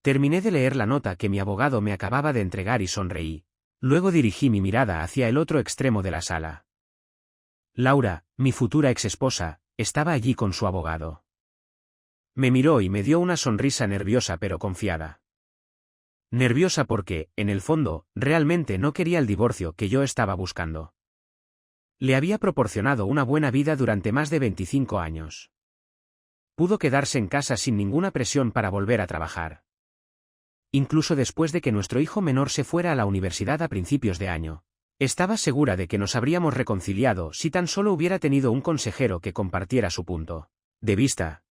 Terminé de leer la nota que mi abogado me acababa de entregar y sonreí. Luego dirigí mi mirada hacia el otro extremo de la sala. Laura, mi futura exesposa, estaba allí con su abogado. Me miró y me dio una sonrisa nerviosa pero confiada. Nerviosa porque, en el fondo, realmente no quería el divorcio que yo estaba buscando. Le había proporcionado una buena vida durante más de 25 años. Pudo quedarse en casa sin ninguna presión para volver a trabajar. Incluso después de que nuestro hijo menor se fuera a la universidad a principios de año. Estaba segura de que nos habríamos reconciliado si tan solo hubiera tenido un consejero que compartiera su punto de vista.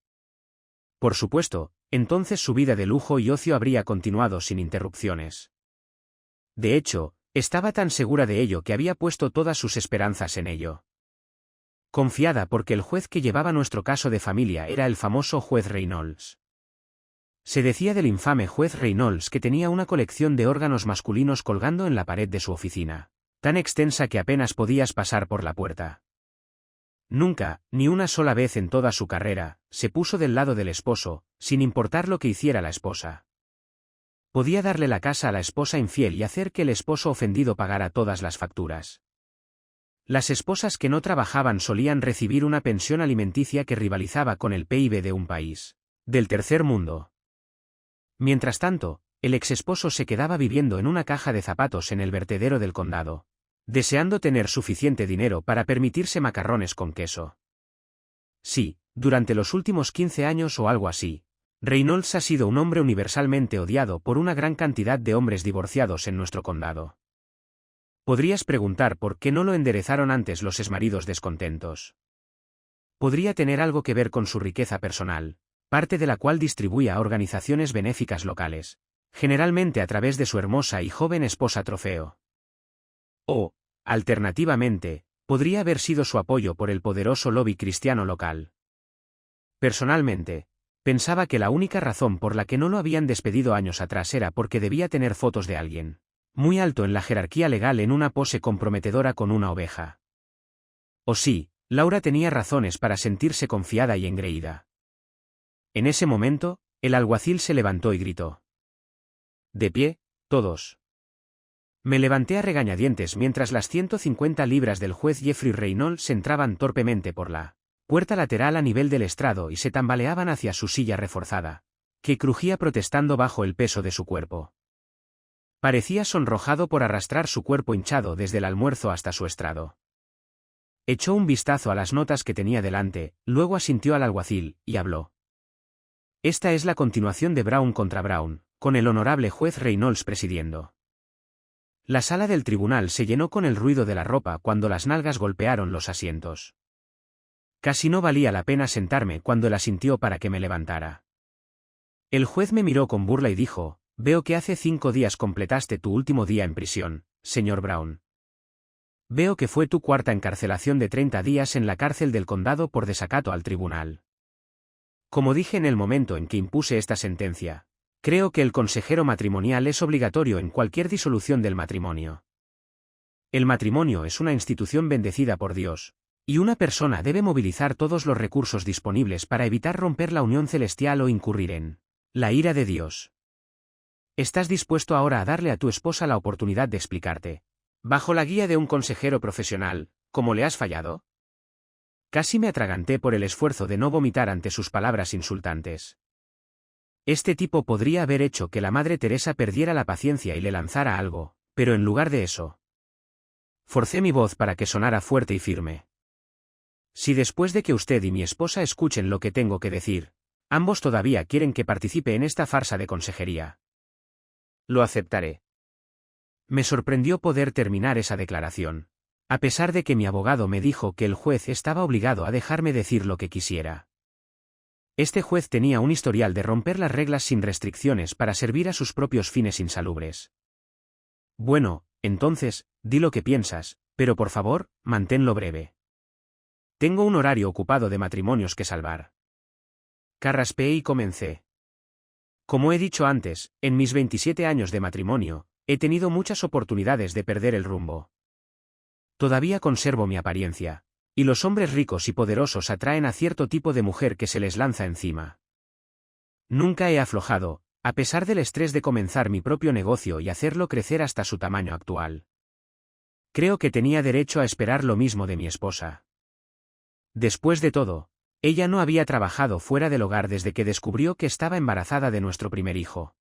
Por supuesto, entonces su vida de lujo y ocio habría continuado sin interrupciones. De hecho, estaba tan segura de ello que había puesto todas sus esperanzas en ello. Confiada porque el juez que llevaba nuestro caso de familia era el famoso juez Reynolds. Se decía del infame juez Reynolds que tenía una colección de órganos masculinos colgando en la pared de su oficina, tan extensa que apenas podías pasar por la puerta. Nunca, ni una sola vez en toda su carrera, se puso del lado del esposo, sin importar lo que hiciera la esposa. Podía darle la casa a la esposa infiel y hacer que el esposo ofendido pagara todas las facturas. Las esposas que no trabajaban solían recibir una pensión alimenticia que rivalizaba con el PIB de un país del tercer mundo. Mientras tanto, el exesposo se quedaba viviendo en una caja de zapatos en el vertedero del condado, deseando tener suficiente dinero para permitirse macarrones con queso. Sí, durante los últimos 15 años o algo así, Reynolds ha sido un hombre universalmente odiado por una gran cantidad de hombres divorciados en nuestro condado. Podrías preguntar por qué no lo enderezaron antes los exmaridos descontentos. Podría tener algo que ver con su riqueza personal, parte de la cual distribuía a organizaciones benéficas locales, generalmente a través de su hermosa y joven esposa trofeo. O, alternativamente, podría haber sido su apoyo por el poderoso lobby cristiano local. Personalmente, pensaba que la única razón por la que no lo habían despedido años atrás era porque debía tener fotos de alguien muy alto en la jerarquía legal en una pose comprometedora con una oveja. O sí, Laura tenía razones para sentirse confiada y engreída. En ese momento, el alguacil se levantó y gritó. De pie, todos. Me levanté a regañadientes mientras las 150 libras del juez Jeffrey Reynolds entraban torpemente por la puerta lateral a nivel del estrado y se tambaleaban hacia su silla reforzada, que crujía protestando bajo el peso de su cuerpo. Parecía sonrojado por arrastrar su cuerpo hinchado desde el almuerzo hasta su estrado. Echó un vistazo a las notas que tenía delante, luego asintió al alguacil, y habló. Esta es la continuación de Brown contra Brown, con el honorable juez Reynolds presidiendo. La sala del tribunal se llenó con el ruido de la ropa cuando las nalgas golpearon los asientos. Casi no valía la pena sentarme cuando él asintió para que me levantara. El juez me miró con burla y dijo, veo que hace 5 días completaste tu último día en prisión, señor Brown. Veo que fue tu cuarta encarcelación de 30 días en la cárcel del condado por desacato al tribunal. Como dije en el momento en que impuse esta sentencia, creo que el consejero matrimonial es obligatorio en cualquier disolución del matrimonio. El matrimonio es una institución bendecida por Dios, y una persona debe movilizar todos los recursos disponibles para evitar romper la unión celestial o incurrir en la ira de Dios. ¿Estás dispuesto ahora a darle a tu esposa la oportunidad de explicarte, bajo la guía de un consejero profesional, cómo le has fallado? Casi me atraganté por el esfuerzo de no vomitar ante sus palabras insultantes. Este tipo podría haber hecho que la Madre Teresa perdiera la paciencia y le lanzara algo, pero en lugar de eso, forcé mi voz para que sonara fuerte y firme. Si después de que usted y mi esposa escuchen lo que tengo que decir, ambos todavía quieren que participe en esta farsa de consejería, lo aceptaré. Me sorprendió poder terminar esa declaración, a pesar de que mi abogado me dijo que el juez estaba obligado a dejarme decir lo que quisiera. Este juez tenía un historial de romper las reglas sin restricciones para servir a sus propios fines insalubres. Bueno, entonces, di lo que piensas, pero por favor, manténlo breve. Tengo un horario ocupado de matrimonios que salvar. Carraspeé y comencé. Como he dicho antes, en mis 27 años de matrimonio, he tenido muchas oportunidades de perder el rumbo. Todavía conservo mi apariencia, y los hombres ricos y poderosos atraen a cierto tipo de mujer que se les lanza encima. Nunca he aflojado, A pesar del estrés de comenzar mi propio negocio y hacerlo crecer hasta su tamaño actual. Creo que tenía derecho a esperar lo mismo de mi esposa. Después de todo, ella no había trabajado fuera del hogar desde que descubrió que estaba embarazada de nuestro primer hijo.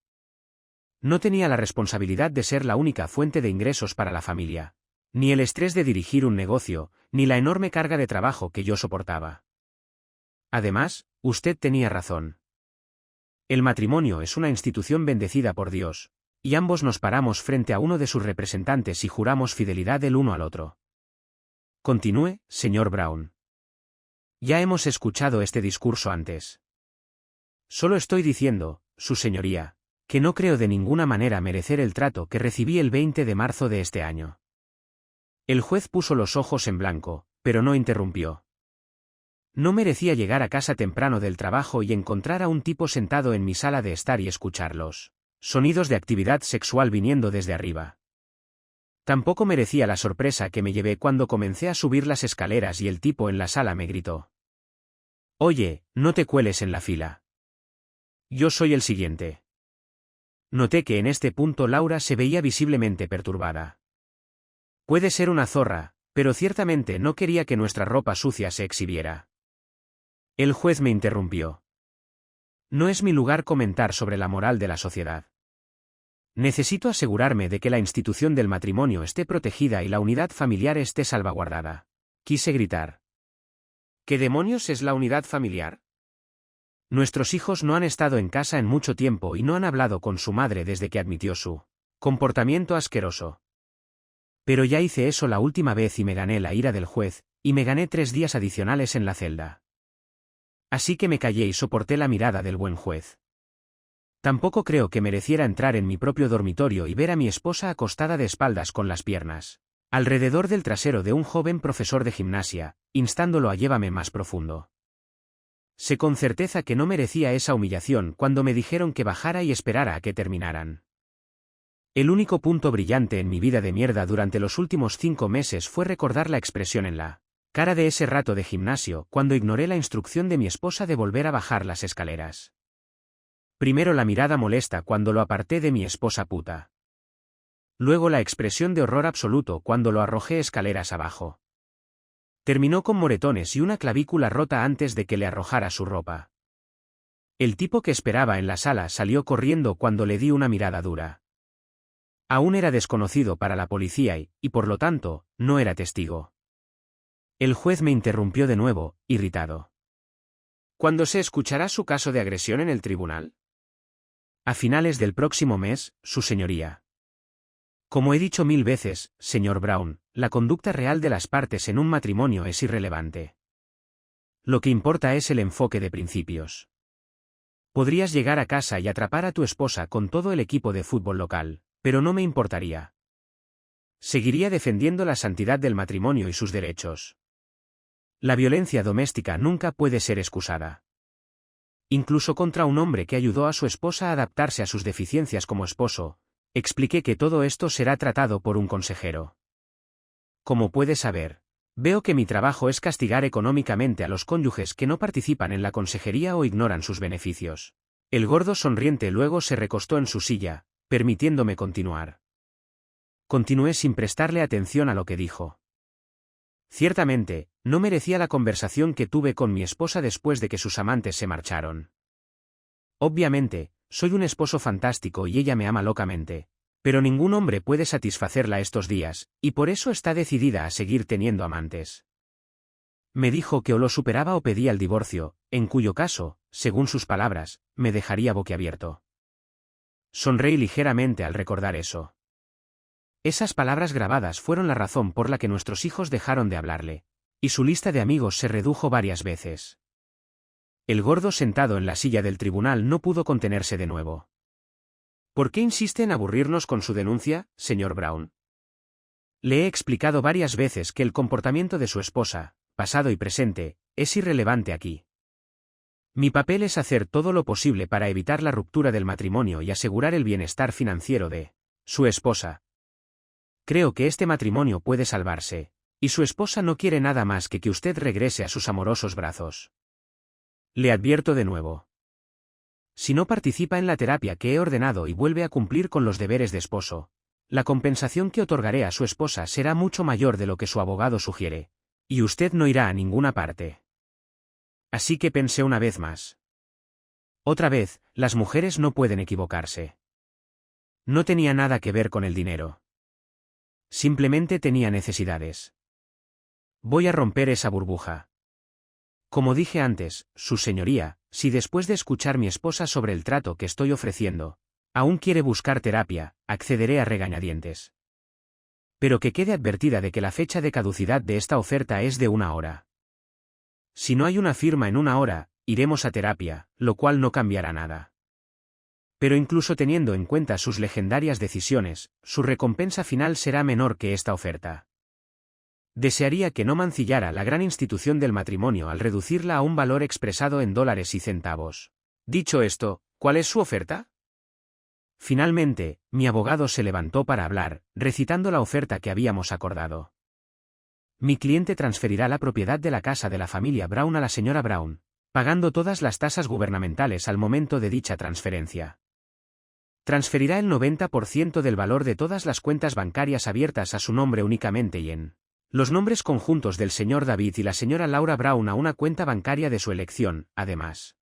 No tenía la responsabilidad de ser la única fuente de ingresos para la familia, ni el estrés de dirigir un negocio, ni la enorme carga de trabajo que yo soportaba. Además, usted tenía razón. El matrimonio es una institución bendecida por Dios, y ambos nos paramos frente a uno de sus representantes y juramos fidelidad el uno al otro. Continúe, señor Brown. Ya hemos escuchado este discurso antes. Solo estoy diciendo, su señoría, que no creo de ninguna manera merecer el trato que recibí el 20 de marzo de este año. El juez puso los ojos en blanco, pero no interrumpió. No merecía llegar a casa temprano del trabajo y encontrar a un tipo sentado en mi sala de estar y escucharlos. Sonidos de actividad sexual viniendo desde arriba. Tampoco merecía la sorpresa que me llevé cuando comencé a subir las escaleras y el tipo en la sala me gritó: «Oye, no te cueles en la fila. Yo soy el siguiente». Noté que en este punto Laura se veía visiblemente perturbada. Puede ser una zorra, pero ciertamente no quería que nuestra ropa sucia se exhibiera. El juez me interrumpió. No es mi lugar comentar sobre la moral de la sociedad. Necesito asegurarme de que la institución del matrimonio esté protegida y la unidad familiar esté salvaguardada. Quise gritar. ¿Qué demonios es la unidad familiar? Nuestros hijos no han estado en casa en mucho tiempo y no han hablado con su madre desde que admitió su comportamiento asqueroso. Pero ya hice eso la última vez y me gané la ira del juez, y me gané 3 días adicionales en la celda. Así que me callé y soporté la mirada del buen juez. Tampoco creo que mereciera entrar en mi propio dormitorio y ver a mi esposa acostada de espaldas con las piernas alrededor del trasero de un joven profesor de gimnasia, instándolo a llévame más profundo. Sé con certeza que no merecía esa humillación cuando me dijeron que bajara y esperara a que terminaran. El único punto brillante en mi vida de mierda durante los últimos 5 meses fue recordar la expresión en la cara de ese rato de gimnasio cuando ignoré la instrucción de mi esposa de volver a bajar las escaleras. Primero la mirada molesta cuando lo aparté de mi esposa puta. Luego la expresión de horror absoluto cuando lo arrojé escaleras abajo. Terminó con moretones y una clavícula rota antes de que le arrojara su ropa. El tipo que esperaba en la sala salió corriendo cuando le di una mirada dura. Aún era desconocido para la policía y por lo tanto, no era testigo. El juez me interrumpió de nuevo, irritado. ¿Cuándo se escuchará su caso de agresión en el tribunal? A finales del próximo mes, su señoría. Como he dicho 1000 veces, señor Brown, la conducta real de las partes en un matrimonio es irrelevante. Lo que importa es el enfoque de principios. Podrías llegar a casa y atrapar a tu esposa con todo el equipo de fútbol local, pero no me importaría. Seguiría defendiendo la santidad del matrimonio y sus derechos. La violencia doméstica nunca puede ser excusada. Incluso contra un hombre que ayudó a su esposa a adaptarse a sus deficiencias como esposo. Expliqué que todo esto será tratado por un consejero. Como puedes saber, veo que mi trabajo es castigar económicamente a los cónyuges que no participan en la consejería o ignoran sus beneficios. El gordo sonriente luego se recostó en su silla, permitiéndome continuar. Continué sin prestarle atención a lo que dijo. Ciertamente, no merecía la conversación que tuve con mi esposa después de que sus amantes se marcharon. Obviamente, soy un esposo fantástico y ella me ama locamente, pero ningún hombre puede satisfacerla estos días, y por eso está decidida a seguir teniendo amantes. Me dijo que o lo superaba o pedía el divorcio, en cuyo caso, según sus palabras, me dejaría boquiabierto. Sonreí ligeramente al recordar eso. Esas palabras grabadas fueron la razón por la que nuestros hijos dejaron de hablarle, y su lista de amigos se redujo varias veces. El gordo sentado en la silla del tribunal no pudo contenerse de nuevo. ¿Por qué insiste en aburrirnos con su denuncia, señor Brown? Le he explicado varias veces que el comportamiento de su esposa, pasado y presente, es irrelevante aquí. Mi papel es hacer todo lo posible para evitar la ruptura del matrimonio y asegurar el bienestar financiero de su esposa. Creo que este matrimonio puede salvarse, y su esposa no quiere nada más que usted regrese a sus amorosos brazos. Le advierto de nuevo. Si no participa en la terapia que he ordenado y vuelve a cumplir con los deberes de esposo, la compensación que otorgaré a su esposa será mucho mayor de lo que su abogado sugiere, y usted no irá a ninguna parte. Así que pensé una vez más. Otra vez, las mujeres no pueden equivocarse. No tenía nada que ver con el dinero. Simplemente tenía necesidades. Voy a romper esa burbuja. Como dije antes, su señoría, si después de escuchar mi esposa sobre el trato que estoy ofreciendo, aún quiere buscar terapia, accederé a regañadientes. Pero que quede advertida de que la fecha de caducidad de esta oferta es de 1 hora. Si no hay una firma en 1 hora, iremos a terapia, lo cual no cambiará nada. Pero incluso teniendo en cuenta sus legendarias decisiones, su recompensa final será menor que esta oferta. Desearía que no mancillara la gran institución del matrimonio al reducirla a un valor expresado en dólares y centavos. Dicho esto, ¿cuál es su oferta? Finalmente, mi abogado se levantó para hablar, recitando la oferta que habíamos acordado. Mi cliente transferirá la propiedad de la casa de la familia Brown a la señora Brown, pagando todas las tasas gubernamentales al momento de dicha transferencia. Transferirá el 90% del valor de todas las cuentas bancarias abiertas a su nombre únicamente y en los nombres conjuntos del señor David y la señora Laura Brown a una cuenta bancaria de su elección, además.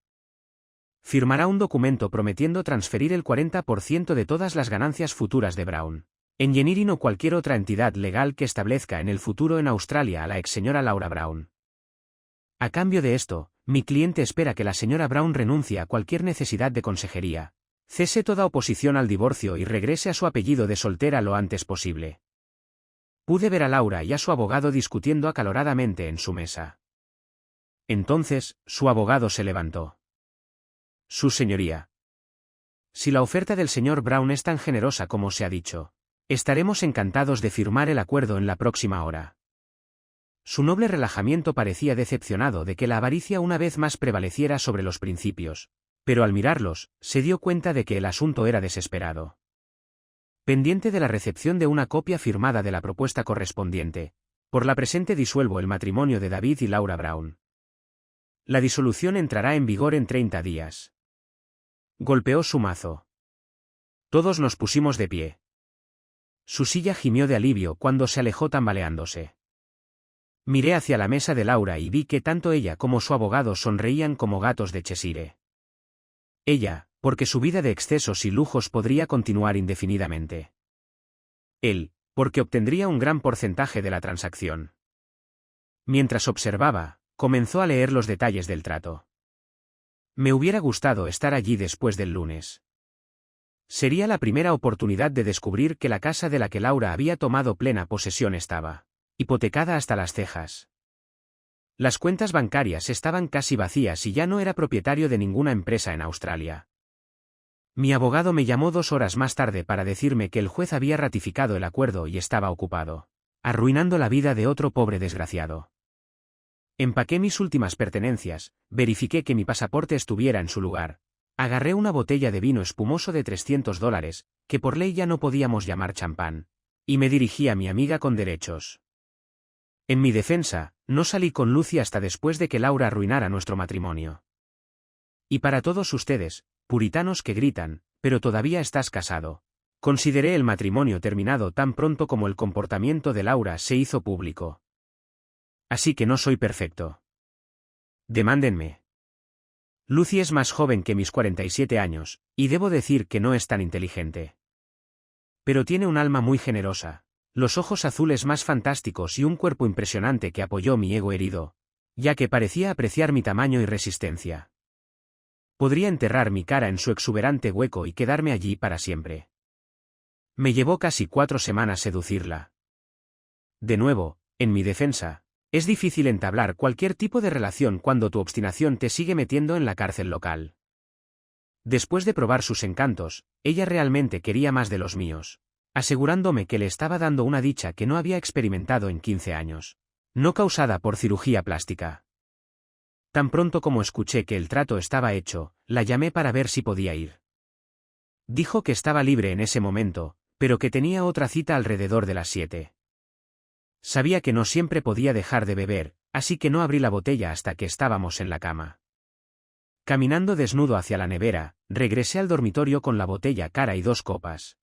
Firmará un documento prometiendo transferir el 40% de todas las ganancias futuras de Brown, Engineering o cualquier otra entidad legal que establezca en el futuro en Australia a la ex señora Laura Brown. A cambio de esto, mi cliente espera que la señora Brown renuncie a cualquier necesidad de consejería, cese toda oposición al divorcio y regrese a su apellido de soltera lo antes posible. Pude ver a Laura y a su abogado discutiendo acaloradamente en su mesa. Entonces, su abogado se levantó. Su señoría. Si la oferta del señor Brown es tan generosa como se ha dicho, estaremos encantados de firmar el acuerdo en la próxima hora. Su noble relajamiento parecía decepcionado de que la avaricia una vez más prevaleciera sobre los principios, pero al mirarlos, se dio cuenta de que el asunto era desesperado. Pendiente de la recepción de una copia firmada de la propuesta correspondiente, por la presente disuelvo el matrimonio de David y Laura Brown. La disolución entrará en vigor en 30 días. Golpeó su mazo. Todos nos pusimos de pie. Su silla gimió de alivio cuando se alejó tambaleándose. Miré hacia la mesa de Laura y vi que tanto ella como su abogado sonreían como gatos de Cheshire. Ella, porque su vida de excesos y lujos podría continuar indefinidamente. Él, porque obtendría un gran porcentaje de la transacción. Mientras observaba, comenzó a leer los detalles del trato. Me hubiera gustado estar allí después del lunes. Sería la primera oportunidad de descubrir que la casa de la que Laura había tomado plena posesión estaba hipotecada hasta las cejas. Las cuentas bancarias estaban casi vacías y ya no era propietario de ninguna empresa en Australia. Mi abogado me llamó 2 horas más tarde para decirme que el juez había ratificado el acuerdo y estaba ocupado, arruinando la vida de otro pobre desgraciado. Empaqué mis últimas pertenencias, verifiqué que mi pasaporte estuviera en su lugar, agarré una botella de vino espumoso de $300, que por ley ya no podíamos llamar champán, y me dirigí a mi amiga con derechos. En mi defensa, no salí con Lucy hasta después de que Laura arruinara nuestro matrimonio. Y para todos ustedes, puritanos que gritan, pero todavía estás casado, consideré el matrimonio terminado tan pronto como el comportamiento de Laura se hizo público. Así que no soy perfecto. Demándenme. Lucy es más joven que mis 47 años, y debo decir que no es tan inteligente. Pero tiene un alma muy generosa, los ojos azules más fantásticos y un cuerpo impresionante que apoyó mi ego herido, ya que parecía apreciar mi tamaño y resistencia. Podría enterrar mi cara en su exuberante hueco y quedarme allí para siempre. Me llevó casi 4 semanas seducirla. De nuevo, en mi defensa, es difícil entablar cualquier tipo de relación cuando tu obstinación te sigue metiendo en la cárcel local. Después de probar sus encantos, ella realmente quería más de los míos, asegurándome que le estaba dando una dicha que no había experimentado en 15 años, no causada por cirugía plástica. Tan pronto como escuché que el trato estaba hecho, la llamé para ver si podía ir. Dijo que estaba libre en ese momento, pero que tenía otra cita alrededor de las 7. Sabía que no siempre podía dejar de beber, así que no abrí la botella hasta que estábamos en la cama. Caminando desnudo hacia la nevera, regresé al dormitorio con la botella cara y 2 copas.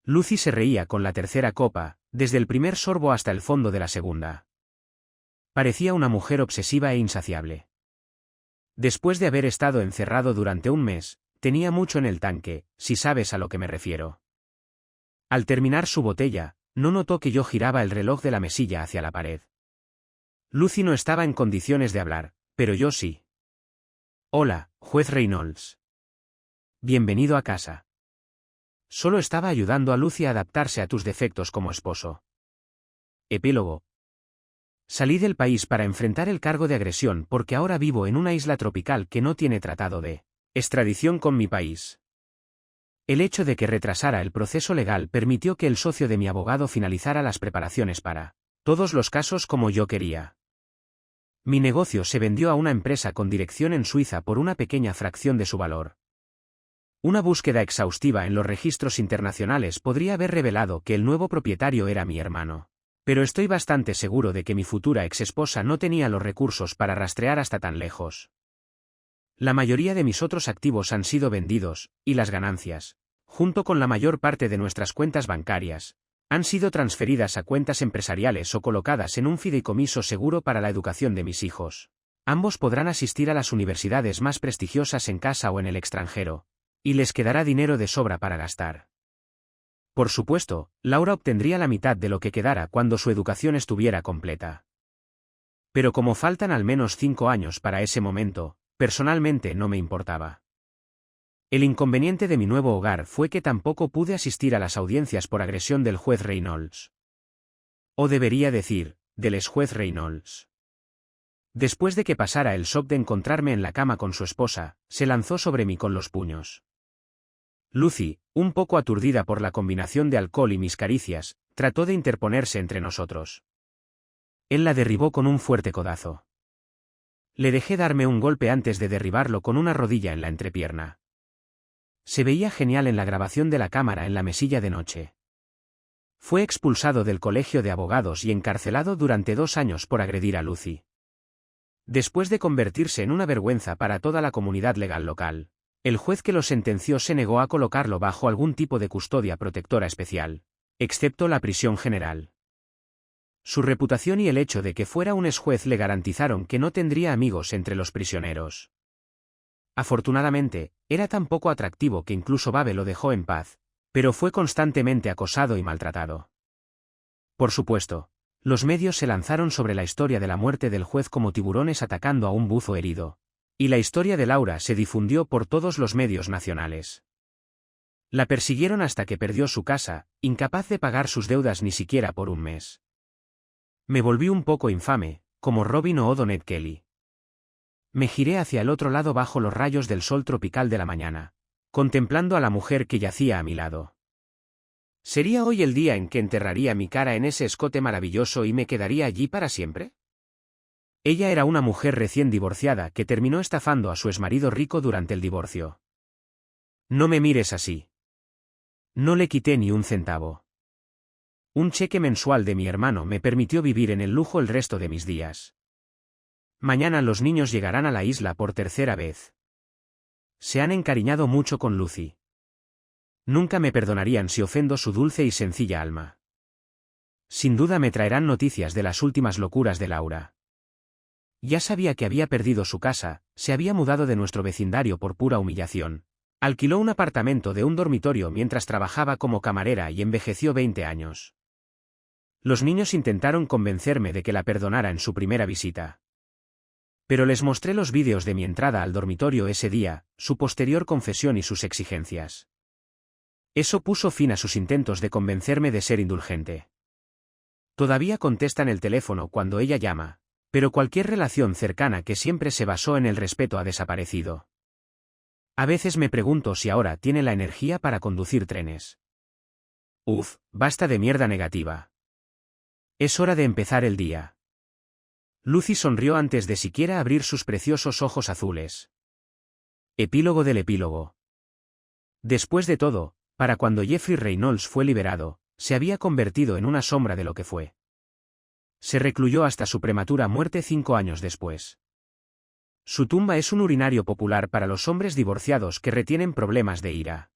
Lucy se reía con la tercera copa, desde el primer sorbo hasta el fondo de la segunda. Parecía una mujer obsesiva e insaciable. Después de haber estado encerrado durante un mes, tenía mucho en el tanque, si sabes a lo que me refiero. Al terminar su botella, no notó que yo giraba el reloj de la mesilla hacia la pared. Lucy no estaba en condiciones de hablar, pero yo sí. Hola, juez Reynolds. Bienvenido a casa. Solo estaba ayudando a Lucy a adaptarse a tus defectos como esposo. Epílogo. Salí del país para enfrentar el cargo de agresión porque ahora vivo en una isla tropical que no tiene tratado de extradición con mi país. El hecho de que retrasara el proceso legal permitió que el socio de mi abogado finalizara las preparaciones para todos los casos como yo quería. Mi negocio se vendió a una empresa con dirección en Suiza por una pequeña fracción de su valor. Una búsqueda exhaustiva en los registros internacionales podría haber revelado que el nuevo propietario era mi hermano. Pero estoy bastante seguro de que mi futura exesposa no tenía los recursos para rastrear hasta tan lejos. La mayoría de mis otros activos han sido vendidos, y las ganancias, junto con la mayor parte de nuestras cuentas bancarias, han sido transferidas a cuentas empresariales o colocadas en un fideicomiso seguro para la educación de mis hijos. Ambos podrán asistir a las universidades más prestigiosas en casa o en el extranjero, y les quedará dinero de sobra para gastar. Por supuesto, Laura obtendría la mitad de lo que quedara cuando su educación estuviera completa. Pero como faltan al menos 5 años para ese momento, personalmente no me importaba. El inconveniente de mi nuevo hogar fue que tampoco pude asistir a las audiencias por agresión del juez Reynolds. O debería decir, del exjuez Reynolds. Después de que pasara el shock de encontrarme en la cama con su esposa, se lanzó sobre mí con los puños. Lucy, un poco aturdida por la combinación de alcohol y mis caricias, trató de interponerse entre nosotros. Él la derribó con un fuerte codazo. Le dejé darme un golpe antes de derribarlo con una rodilla en la entrepierna. Se veía genial en la grabación de la cámara en la mesilla de noche. Fue expulsado del colegio de abogados y encarcelado durante 2 años por agredir a Lucy. Después de convertirse en una vergüenza para toda la comunidad legal local, el juez que lo sentenció se negó a colocarlo bajo algún tipo de custodia protectora especial, excepto la prisión general. Su reputación y el hecho de que fuera un exjuez le garantizaron que no tendría amigos entre los prisioneros. Afortunadamente, era tan poco atractivo que incluso Babe lo dejó en paz, pero fue constantemente acosado y maltratado. Por supuesto, los medios se lanzaron sobre la historia de la muerte del juez como tiburones atacando a un buzo herido. Y la historia de Laura se difundió por todos los medios nacionales. La persiguieron hasta que perdió su casa, incapaz de pagar sus deudas ni siquiera por un mes. Me volví un poco infame, como Robin o O'Donnell Kelly. Me giré hacia el otro lado bajo los rayos del sol tropical de la mañana, contemplando a la mujer que yacía a mi lado. ¿Sería hoy el día en que enterraría mi cara en ese escote maravilloso y me quedaría allí para siempre? Ella era una mujer recién divorciada que terminó estafando a su exmarido rico durante el divorcio. No me mires así. No le quité ni un centavo. Un cheque mensual de mi hermano me permitió vivir en el lujo el resto de mis días. Mañana los niños llegarán a la isla por tercera vez. Se han encariñado mucho con Lucy. Nunca me perdonarían si ofendo su dulce y sencilla alma. Sin duda me traerán noticias de las últimas locuras de Laura. Ya sabía que había perdido su casa, se había mudado de nuestro vecindario por pura humillación. Alquiló un apartamento de un dormitorio mientras trabajaba como camarera y envejeció 20 años. Los niños intentaron convencerme de que la perdonara en su primera visita. Pero les mostré los vídeos de mi entrada al dormitorio ese día, su posterior confesión y sus exigencias. Eso puso fin a sus intentos de convencerme de ser indulgente. Todavía contestan el teléfono cuando ella llama, pero cualquier relación cercana que siempre se basó en el respeto ha desaparecido. A veces me pregunto si ahora tiene la energía para conducir trenes. Basta de mierda negativa. Es hora de empezar el día. Lucy sonrió antes de siquiera abrir sus preciosos ojos azules. Epílogo del epílogo. Después de todo, para cuando Jeffrey Reynolds fue liberado, se había convertido en una sombra de lo que fue. Se recluyó hasta su prematura muerte 5 años después. Su tumba es un urinario popular para los hombres divorciados que retienen problemas de ira.